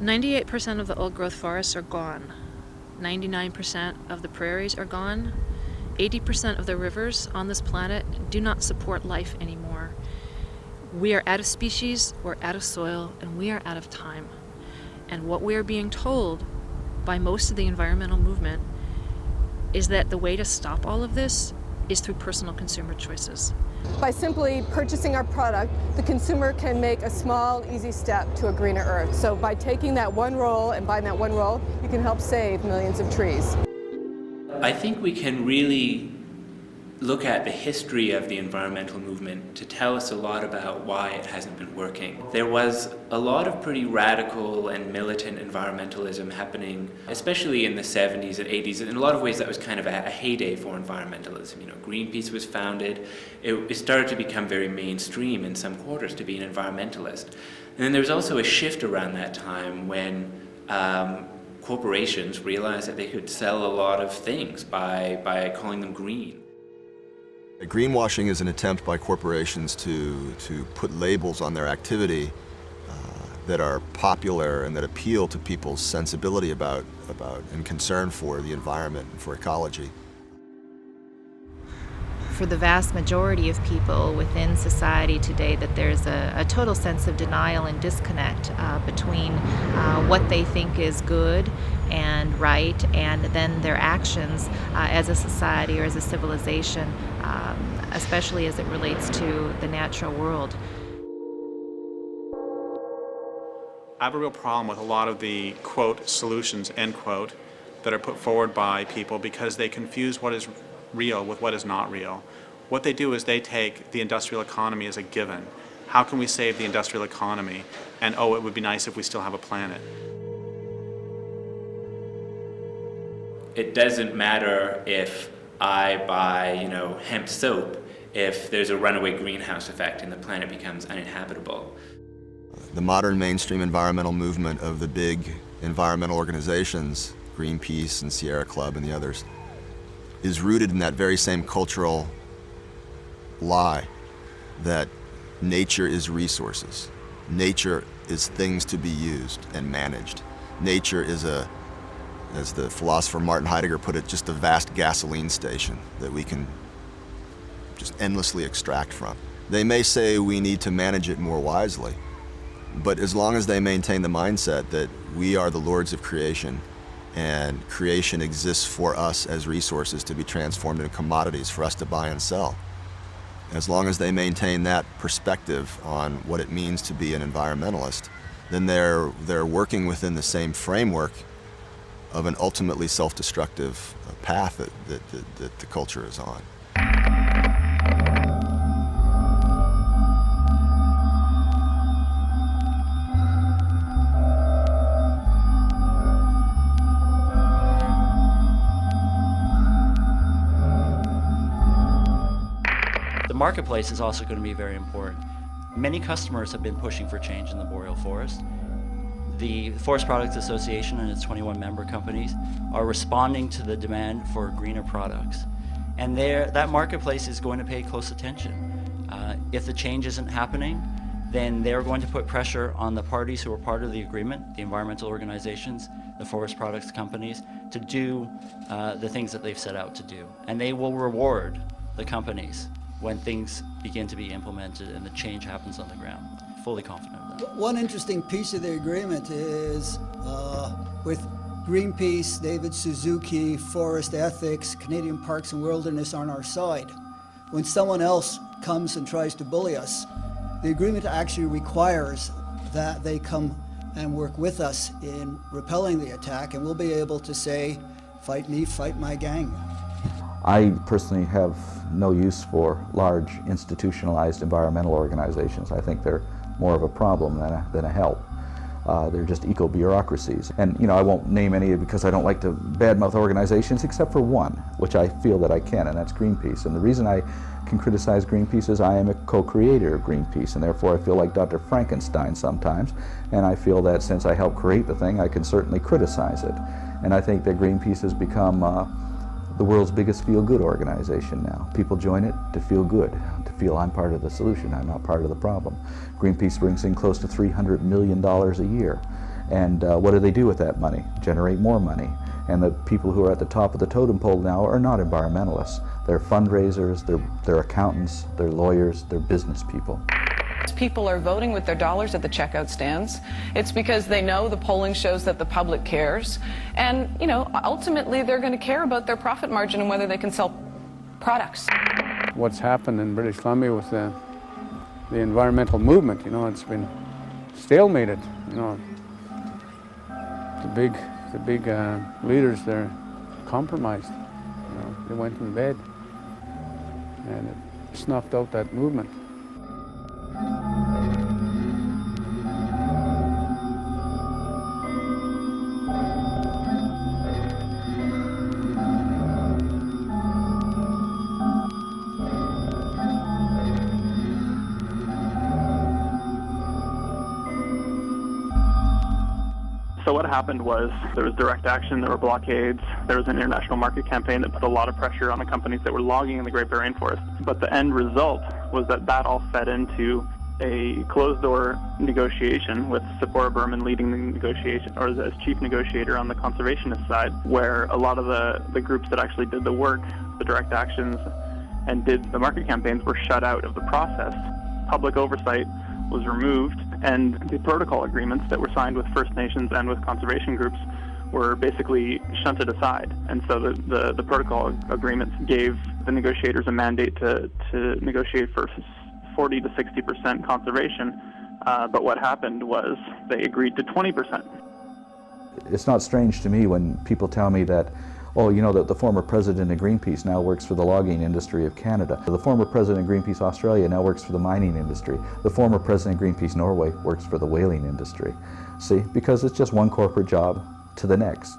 98% of the old-growth forests are gone. 99% of the prairies are gone. 80% of the rivers on this planet do not support life anymore. We are out of species, we're out of soil, and we are out of time. And what we are being told by most of the environmental movement is that the way to stop all of this is through personal consumer choices. By simply purchasing our product, the consumer can make a small, easy step to a greener Earth. So by taking that one roll and buying that one roll, you can help save millions of trees. I think we can really look at the history of the environmental movement to tell us a lot about why it hasn't been working. There was a lot of pretty radical and militant environmentalism happening, especially in the 70s and 80s. In a lot of ways that was kind of a heyday for environmentalism. You know, Greenpeace was founded. It started to become very mainstream in some quarters to be an environmentalist. And then there was also a shift around that time when corporations realized that they could sell a lot of things by calling them green. Greenwashing is an attempt by corporations to put labels on their activity that are popular and that appeal to people's sensibility about and concern for the environment and for ecology. For the vast majority of people within society today, that there's a total sense of denial and disconnect between what they think is good and right and then their actions as a society or as a civilization, especially as it relates to the natural world. I have a real problem with a lot of the, quote, solutions, end quote, that are put forward by people because they confuse what is real with what is not real. What they do is they take the industrial economy as a given. How can we save the industrial economy? And oh, it would be nice if we still have a planet. It doesn't matter if I buy, hemp soap if there's a runaway greenhouse effect and the planet becomes uninhabitable. The modern mainstream environmental movement of the big environmental organizations, Greenpeace and Sierra Club and the others, is rooted in that very same cultural lie that nature is resources. Nature is things to be used and managed. Nature is as the philosopher Martin Heidegger put it, just a vast gasoline station that we can just endlessly extract from. They may say we need to manage it more wisely, but as long as they maintain the mindset that we are the lords of creation and creation exists for us as resources to be transformed into commodities for us to buy and sell, as long as they maintain that perspective on what it means to be an environmentalist, then they're working within the same framework of an ultimately self-destructive path that the culture is on. The marketplace is also going to be very important. Many customers have been pushing for change in the boreal forest. The Forest Products Association and its 21 member companies are responding to the demand for greener products. And that marketplace is going to pay close attention. If the change isn't happening, then they're going to put pressure on the parties who are part of the agreement, the environmental organizations, the forest products companies, to do the things that they've set out to do. And they will reward the companies when things begin to be implemented and the change happens on the ground. Fully confident of that. One interesting piece of the agreement is with Greenpeace, David Suzuki, Forest Ethics, Canadian Parks and Wilderness on our side. When someone else comes and tries to bully us, the agreement actually requires that they come and work with us in repelling the attack, and we'll be able to say, fight me, fight my gang. I personally have no use for large institutionalized environmental organizations. I think they're more of a problem than a help. They're just eco-bureaucracies. And I won't name any because I don't like to badmouth organizations except for one, which I feel that I can, and that's Greenpeace. And the reason I can criticize Greenpeace is I am a co-creator of Greenpeace, and therefore I feel like Dr. Frankenstein sometimes, and I feel that since I helped create the thing, I can certainly criticize it. And I think that Greenpeace has become the world's biggest feel-good organization now. People join it to feel good, to feel I'm part of the solution, I'm not part of the problem. Greenpeace brings in close to $300 million a year. And what do they do with that money? Generate more money. And the people who are at the top of the totem pole now are not environmentalists. They're fundraisers, they're accountants, they're lawyers, they're business people. People are voting with their dollars at the checkout stands. It's because they know the polling shows that the public cares. And, you know, ultimately they're going to care about their profit margin and whether they can sell products. What's happened in British Columbia with the environmental movement, you know, it's been stalemated, you know. The big leaders, they're compromised. You know, they went in bed and it snuffed out that movement. So what happened was there was direct action, there were blockades, there was an international market campaign that put a lot of pressure on the companies that were logging in the Great Barrier Rainforest. But the end result was that all fed into a closed-door negotiation with Sephora Berman leading the negotiation, or as chief negotiator on the conservationist side, where a lot of the groups that actually did the work, the direct actions, and did the market campaigns were shut out of the process. Public oversight was removed, and the protocol agreements that were signed with First Nations and with conservation groups were basically shunted aside. And so the protocol agreements gave the negotiators a mandate to negotiate for 40 to 60% conservation, but what happened was they agreed to 20%. It's not strange to me when people tell me that, oh, you know, that the former president of Greenpeace now works for the logging industry of Canada. The former president of Greenpeace Australia now works for the mining industry. The former president of Greenpeace Norway works for the whaling industry. See, because it's just one corporate job to the next.